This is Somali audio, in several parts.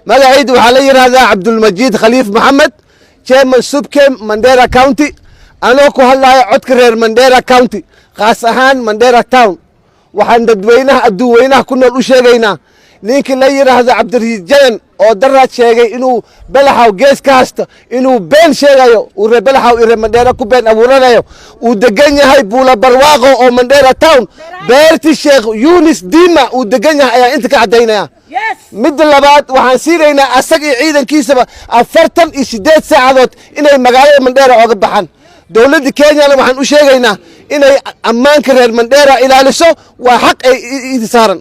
magacaydu waxaa la yidhaahdaa cabdulmajiid khaliif maxamed chairman subkem Mandera County anoo ku hadlayo codka reer Mandera County khaas ahaan Mandera Town waxaan dadweynaha adduweynaha ku nool u sheegaynaa ninkii la yidhaahdo cabdiriis janan oo daraad sheegay inuu balaxaw gees ka hasta inuu been sheegayo uu reer balaxaw iyo reer Mandera ku been abuuranayo uu degan yahay buula barwaaqo oo Mandera Town beerti sheekh Yunis Dima uu degan yahay ayaa inta ka cadaynaya mid labaad waxaan siinaynaa asag iyo ciidankiisaba 48 saacadood inay magaalada Mandera uga baxaan dawladda Kenya waxaan u sheegaynaa inay ammaanka reer Mandera ilaaliso waa xaq ay saaran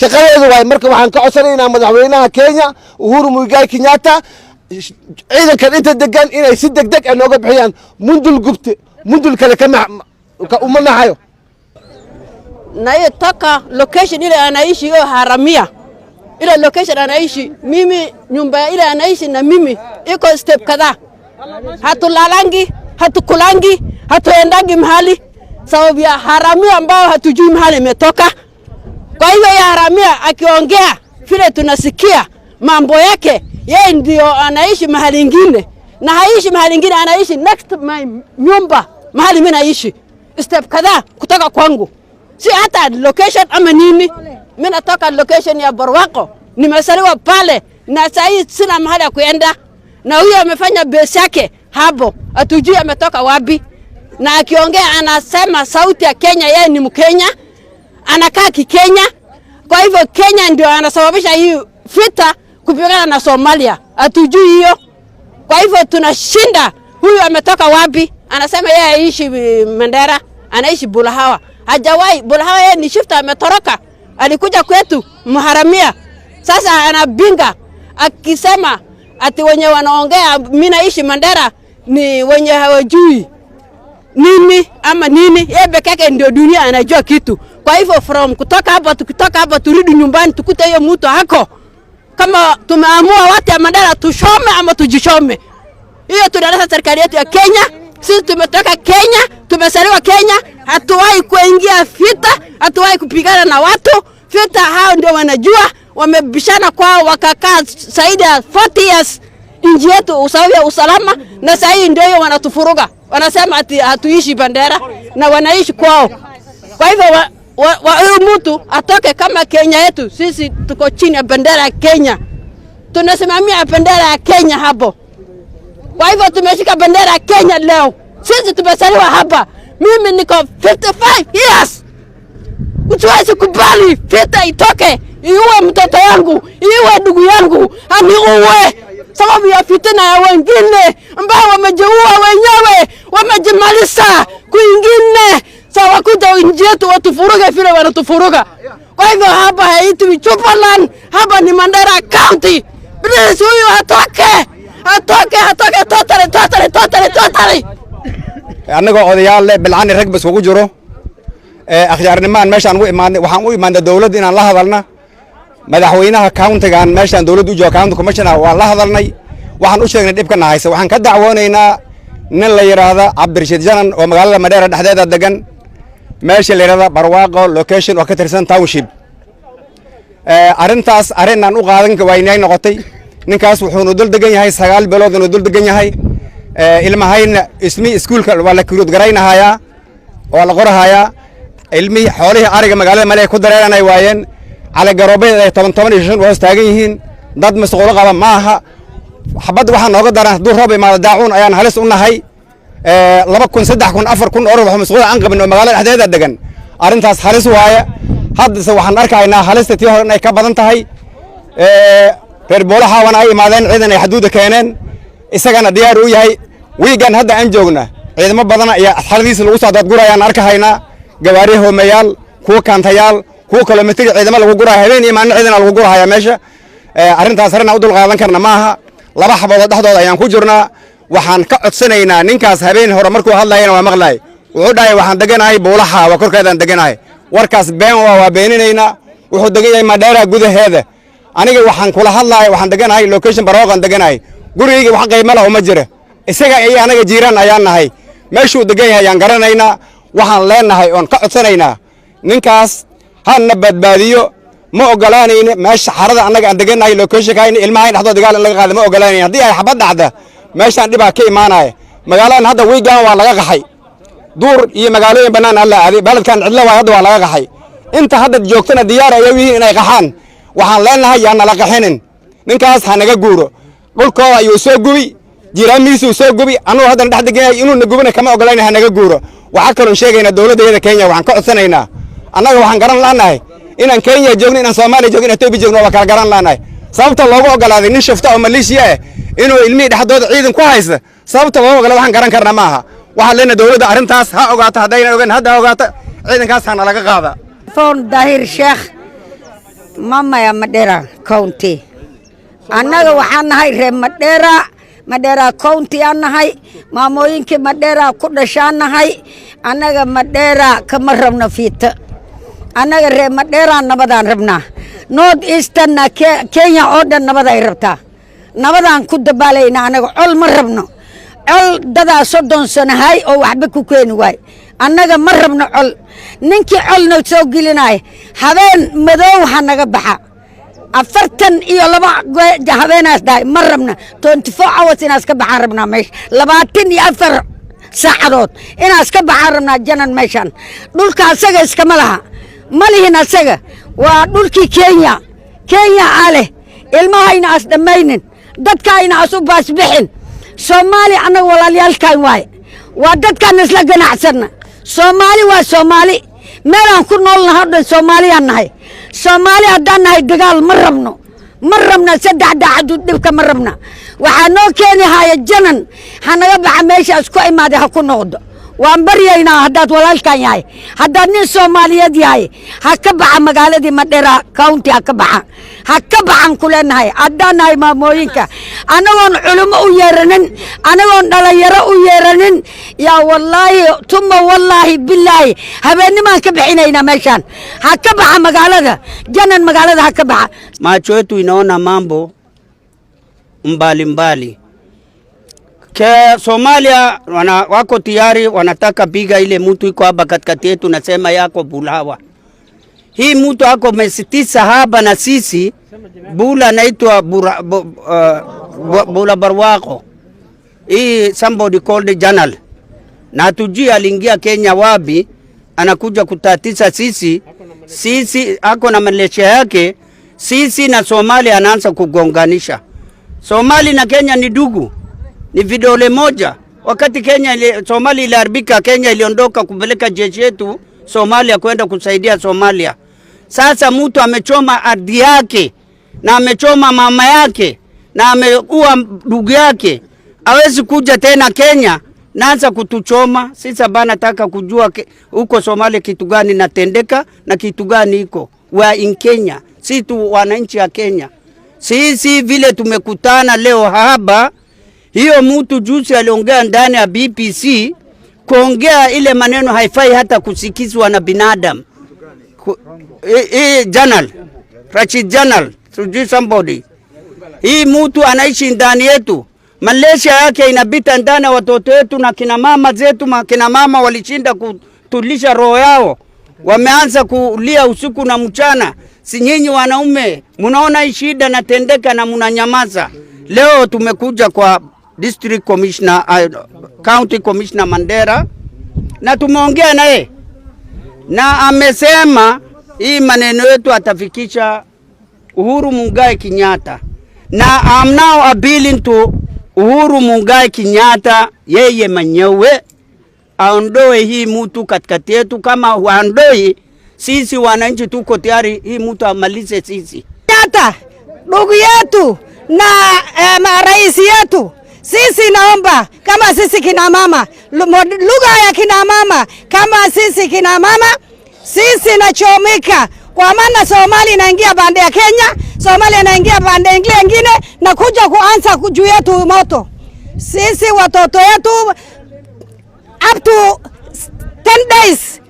shaqadeedu way marka waxaan ka codsanaynaa madaxweynaha Kenya Uhuru Muigai Kenyatta ciidankan inta degan inay si degdeg ah nooga bixiyaan mundul gubte mundul kale ka umanahayo naye toka location ile anaishi hiyo Haramia ile location anaishi mimi nyumba ile anaishi na mimi iko step kadhaa hatulalangi hatukulangi hatuendangi mahali sababu ya Haramia ambao hatujui mahali imetoka. Kwa hivyo ya Haramia akiongea vile tunasikia mambo yake yeye ndio anaishi mahali ingine na haishi mahali ingine anaishi next my nyumba mahali mimi naishi step kadhaa kutoka kwangu si hata location ama nini mimi natoka location ya Barwako nimesaliwa pale na sasa sina mahali ya kuenda na huyo amefanya base yake hapo atujui ametoka wapi na akiongea anasema sauti ya Kenya yeye ni Mkenya anakaa Kenya kwa hivyo Kenya ndio anasababisha hii vita kupigana na Somalia atujui hiyo kwa hivyo tunashinda huyu ametoka wapi anasema yeye aishi Mandera anaishi Bulahawa hajawahi Bulahawa yeye ni shifta ametoroka alikuja kwetu Muharamia sasa anabinga akisema ati wenye wanaongea mimi naishi Mandera ni wenye hawajui nini ama nini yeye peke yake ndio dunia anajua kitu kwa hivyo from kutoka hapa turudi nyumbani tukute hiyo mtu hako kama tumeamua watu ya Mandera tushome ama tujishome hiyo tunaleta serikali yetu ya Kenya sisi tumetoka Kenya tumesaliwa Kenya hatuwahi kuingia vita hatuwahi kupigana na watu vita hao ndio wanajua wamebishana kwao wakakaa zaidi ya 40 years nchi yetu usalama na sasa hii ndio wanatufuruga wanasema ati hatuishi Mandera na wanaishi kwao kwa hivyo huyu mtu atoke kama Kenya yetu sisi tuko chini ya bendera ya Kenya tunasimamia bendera ya Kenya hapo kwa hivyo tumeshika bendera ya Kenya leo sisi tumesaliwa hapa mimi niko 55 years usiwezi kubali vita itoke iwe mtoto wangu iwe ndugu yangu aniuwe sababu ya fitina ya wengine ambao wamejiua wenyewe wamejimaliza kwingine sawa kuja nchi yetu watufuruga vile wanatufuruga kwa hivyo hapa haitwi Jubaland hapa ni Mandera County please huyu atoke totally anaga odayaal bilcani rag bas ugu jiro akhyaarnimaan meeshan waxaan u imaanay dawladda inaan la hadalna madaxweynaha county-gan meeshan dawladdu u jooga county commissioner waa la hadalnay waxaan u sheegnay dhibka nahaysa waxaan ka dacwoonaynaa nin la yiraahdo cabdiriis janan oo magaalada Mandera dhexdeeda degan meesha la yiraahdo Barwaaqo location oo ka tirsan township arintaas arinaan u qaadan waynay noqotay ninkaas wuxuu dul degan yahay 9 bilood inuu dul degan yahay ilmahayna ismi iskuulka waa la kirood garaynahayaa oo la qorahayaa ilmi xoolaha ariga magaalada Mandera ku dareeranay waayeen على جرابين 18 وهو استاجيهن ضد مسؤول قبل معها حبض واحد نقدر درنا دور ربي ما داعون أيان هلس قلنا هاي لما كن صدق كن أفر كن أروح مسؤول عنك من مقالة الحديدة الدجن أرنتاس هلس وهاي هذا سوى حنركع إنها هلس تتيه إنها كبدن تهاي فربولها وانا أي مادين عندنا حدود كينن إسقنا ديار وياي ويجان هذا أنجونا إذا ما بدنا يا حديث الوسط تقول يا نركع هنا جواريه ميال كو كان تيال كو كلمتي عندما لو غورا هبين ما عندنا لو غورا يا ماشا arintaas arina u dul qaadan karna maaha laba xabadood dhaxdooda ayaan ku jirnaa waxaan ka codsanaynaa ninkaas habeen hore markuu hadlayna waa maqlay wuxuu dhahay waxaan deganahay buulaha waa korkeedan deganahay warkaas been waa beeninaynaa wuxuu degan yahay Mandera gudaheeda aniga waxaan kula hadlahay waxaan deganahay location Barwaaqo deganahay gurigayga wax qiimo leh uma jira isaga ay anaga jiiraan ayaan nahay meeshuu degan yahay ayaan garanaynaa waxaan leenahay oon ka codsanaynaa ninkaas hana badbaadiyo ma ogolaanayna meesha xarada annaga aan deganahay location-kayna ilmaha dhaxdo dagaal in laga qaado ma ogolaanayna haddii ay xabad dhacda meeshaan dhibaa ka imaanaya magaaladan hadda wiigan waa laga qaxay duur iyo magaalooyin bannaan alla aaday baladkan cidla waa hadda waa laga qaxay inta hadda joogtana diyaar ay yihiin inay qaxaan waxaan leenahay yaa nala qaxinin ninkaas ha naga guuro dhulkooda ayuu soo gubi jiraamiisuu soo gubi anuu haddana dhex deganahay inuu na gubina kama ogolayna ha naga guuro waxaa kaloon sheegaynaa dowladdeeda Kenya waxaan ka codsanaynaa annaga waxaan garan laanahay inaan Kenya joogno inaan Soomaaliya joogno inaan Itoobiya joogno waa kala garan laanahay sababta loogu ogolaaday nin shufta oo Malaysia inuu ilmihi dhaxdooda ciidan ku haysta sababta loogu ogolaaday waxaan garan karnaa maaha waxaan leenahay dowladda arrintaas ha ogaato haddayna ogaan hadda ogaato ciidankaas ha nalaga qaada Fon Dahir Sheikh Mama ya Mandera County annaga waxaan nahay reer Mandera County aan nahay maamooyinkii Mandera ku dhashaan nahay annaga Mandera kama rabno fiita annaga reer Mandera nabadaan rabnaa North Eastern Kenya oo dhan nabad ay rabtaa nabadaan ku dabaalayna annaga col ma rabno col dadaa 30 sano hay oo waxba ku keeni waay annaga ma rabno col ninkii colna soo gelinay habeen madow ha naga baxa 42 habeenaas dhaay ma rabna 24 hours inaas ka baxaan rabnaa meesha 24 saacadood inaas ka baxaan rabnaa janan meeshan dhulka asaga iskama laha malihin asaga waa dhulkii Kenya ale ilmahayna as dhamaynin dadkayna as u baasbixin Soomaali anaga walaalyaalkaan waay waa dadkan isla ganacsanna Soomaali waa Soomaali meelaan ku noolnahay dhan Soomaaliyaan nahay Soomaali haddaan nahay dagaal ma rabna saddex daacad dhibka ma rabna waxaa noo keeni haya janan hanaga baxa meeshaas ku imaade ha ku noqdo waan baryaynaa haddaad walaalkan yahay haddaad nin Soomaaliyeed yahay ha ka baxa magaaladii Mandera County ha ka baxan ku leenahay haddaan nahay maamooyinka anagoon culimo u yeeranin anagoon dhalinyaro u yeeranin yaa wallaahi tuma wallaahi billaahi habeenimaan ka bixinaynaa meeshaan ha ka baxa magaalada janan magaalada ha ka baxa macho yetu inaona mambo mbalimbali ke Somalia wako tayari wanataka piga ile mtu iko hapa katikati yetu nasema yako Bulawa hii mtu ako mesitisa hapa na sisi bula naitwa Bula Barwako hii somebody called the journal na tujui aliingia Kenya wapi anakuja kutatisa sisi ako na Malaysia yake sisi na Somalia anaanza kugonganisha Somali na Kenya ni ndugu ni vidole moja wakati Somalia iliharibika Kenya iliondoka kupeleka jeshi yetu Somalia kwenda kusaidia Somalia sasa mtu amechoma ardhi yake na amechoma mama yake na ameua ndugu yake hawezi kuja tena Kenya naanza kutuchoma sisi bana nataka kujua huko Somalia kitu gani natendeka na kitu gani iko wa in Kenya si tu wananchi wa Kenya sisi vile tumekutana leo hapa hiyo mtu juzi aliongea ndani ya BBC kuongea ile maneno haifai hata kusikizwa na binadamu journal Rashid journal sujui somebody hii mtu anaishi ndani yetu Malaysia yake inabita ndani watoto wetu na kina mama zetu kina mama walishinda kutulisha roho yao wameanza kulia usiku na mchana si nyinyi wanaume mnaona shida natendeka na mnanyamaza leo tumekuja kwa district commissioner county commissioner Mandera na tumeongea naye na amesema hii maneno yetu atafikisha Uhuru Muigai Kenyatta na I'm now appealing to Uhuru Muigai Kenyatta yeye mwenyewe aondoe hii mtu katikati yetu kama waondoi sisi wananchi tuko tayari hii mtu amalize sisi Kenyatta ndugu yetu na rais yetu sisi naomba kama sisi kina mama lugha ya kina mama kama sisi kina mama sisi nachomeka kwa maana Somalia inaingia pande ya Kenya Somalia inaingia pande nyingine na kuja kuanza juu yetu moto sisi watoto yetu up to 10 days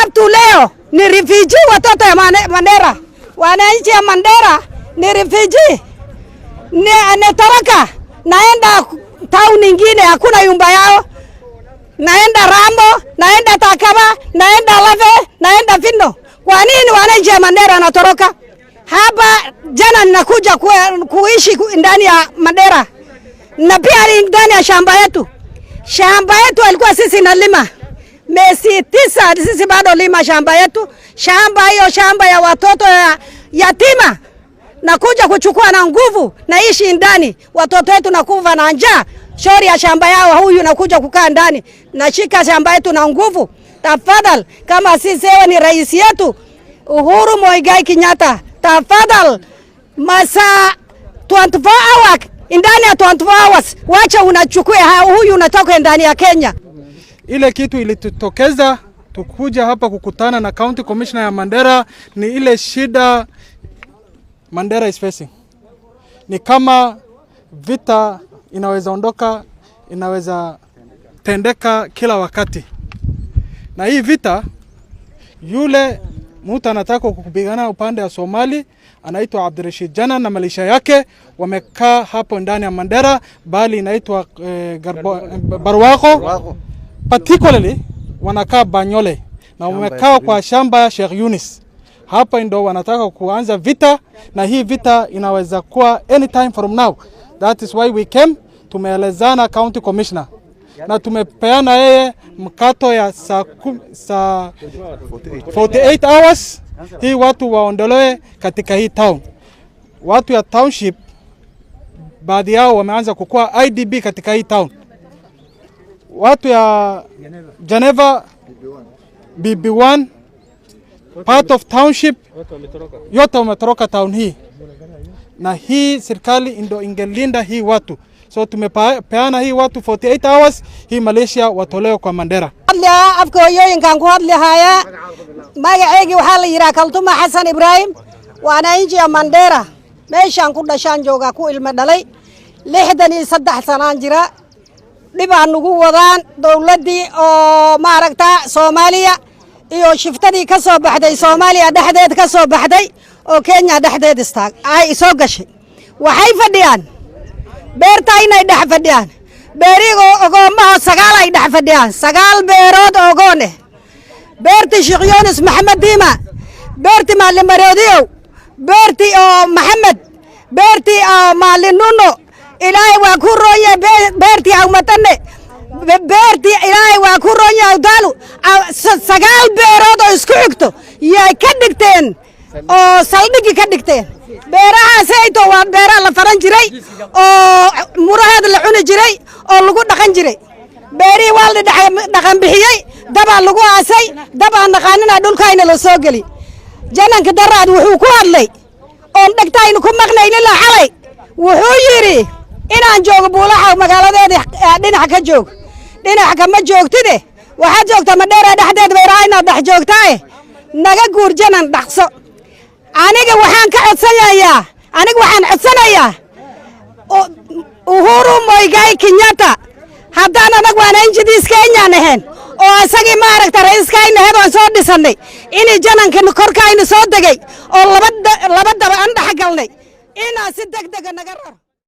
up to leo ni refugee watoto ya Mandera wananchi ya Mandera ni refugee ni anatoroka naenda town nyingine hakuna nyumba yao naenda Rambo naenda Takaba naenda Lave naenda Findo kwa nini wananchi ya Mandera anatoroka hapa jana nakuja kuishi ndani ya Mandera na pia ndani ya shamba yetu. Shamba yetu alikuwa sisi nalima miezi 9, sisi bado lima shamba yetu. Shamba hiyo shamba ya watoto ya yatima nakuja kuchukua na nguvu, naishi ndani, watoto wetu nakufa na njaa. Shauri ya shamba yao huyu nakuja kukaa ndani, nashika shamba yetu na nguvu. Tafadhali, kama sisi wewe ni rais yetu Uhuru Muigai Kenyatta, tafadhali masaa 24 hours, ndani ya 24 hours wacha unachukua huyu unatoka ndani ya Kenya. Ile kitu ilitutokeza tukuja hapa kukutana na county commissioner ya Mandera ni ile shida Mandera is facing. Ni kama vita inaweza ondoka, inaweza tendeka kila wakati. Na hii vita, yule mtu anataka kupigana upande wa Somali anaitwa Abdirashid Janan na malisha yake wamekaa hapo ndani ya Mandera, bali inaitwa Barwaqo. Particularly wanakaa Banyole na wamekaa kwa shamba ya Sheikh Yunis. Hapa ndo wanataka kuanza vita, na hii vita inaweza kuwa anytime from now. That is why we came. Tumeelezana county commissioner na tumepeana yeye mkato ya saa 48 hours hii watu waondolewe katika hii town. Watu ya township baadhi yao wameanza kukua IDB katika hii town. Watu ya Geneva BB1 part of township yote wametoroka town hii, na hii serikali ndo ingelinda hii watu. So tumepeana hii watu 48 hours hii Malaysia watolewe kwa Mandera. afkooyooyinkan ku hadli haya magaceygii waxaa la yidhaha Kaltuma Xasan Ibrahim, waana inji ya Mandera meeshaan ku dhashaan jooga ku ilmo dhalay 63 sanaan jira. dhibaa nugu wadaan dowladii oo maaragta Soomaaliya iyo shiftadii ka soo baxday Soomaaliya dhexdeed ka soo baxday oo Kenya dhexdeed istaag ay soo gashay. waxay fadhiyaan beerta inay dhex fadhiyaan, beerigo ogoomaha 9 ay dhex fadhiyaan, 9 beerood ogoon ah. beerti Sheikh Yunis Maxamed Diima, beerti Maalin Maroodiyow, beerti oo Maxamed, beerti oo Maalin Nuno, ilaahay waa ku rooya beerti awmatane, beerti ilaahay waa ku rooya awdalu 9 beerood oo isku xigto yay ka dhigteen oo saldhigi ka dhigteen. beerahaas ayto waa beeraha la faran jiray oo muraheed la cuni jiray oo lagu dhaqan jiray. beeri waa la dhaqan bixiyay, daba lagu aasay, daba naqaanina dhulkayna la soo gali. jananka daraad wuxuu ku hadlay oo dhagtayna ku maqnayna la xalay, wuxuu yiri inaan joogo Buulaha magaaladeeda dhinac ka joog, dhinac ka ma joogtide waxa joogta Mandera dhexdeed beerayna dhex joogtaa naga guur janan dhaqso. aniga waxaan codsanayaa Uhuru Muigai Kenyatta haddaan anagu waan injidiis Kenya nahayn oo asagii maaragta ra'iiskayna hebaan soo dhisanay inay janankan korkayna soo degay oo laba daba aan dhax galnay inaa si degdeg naga raro.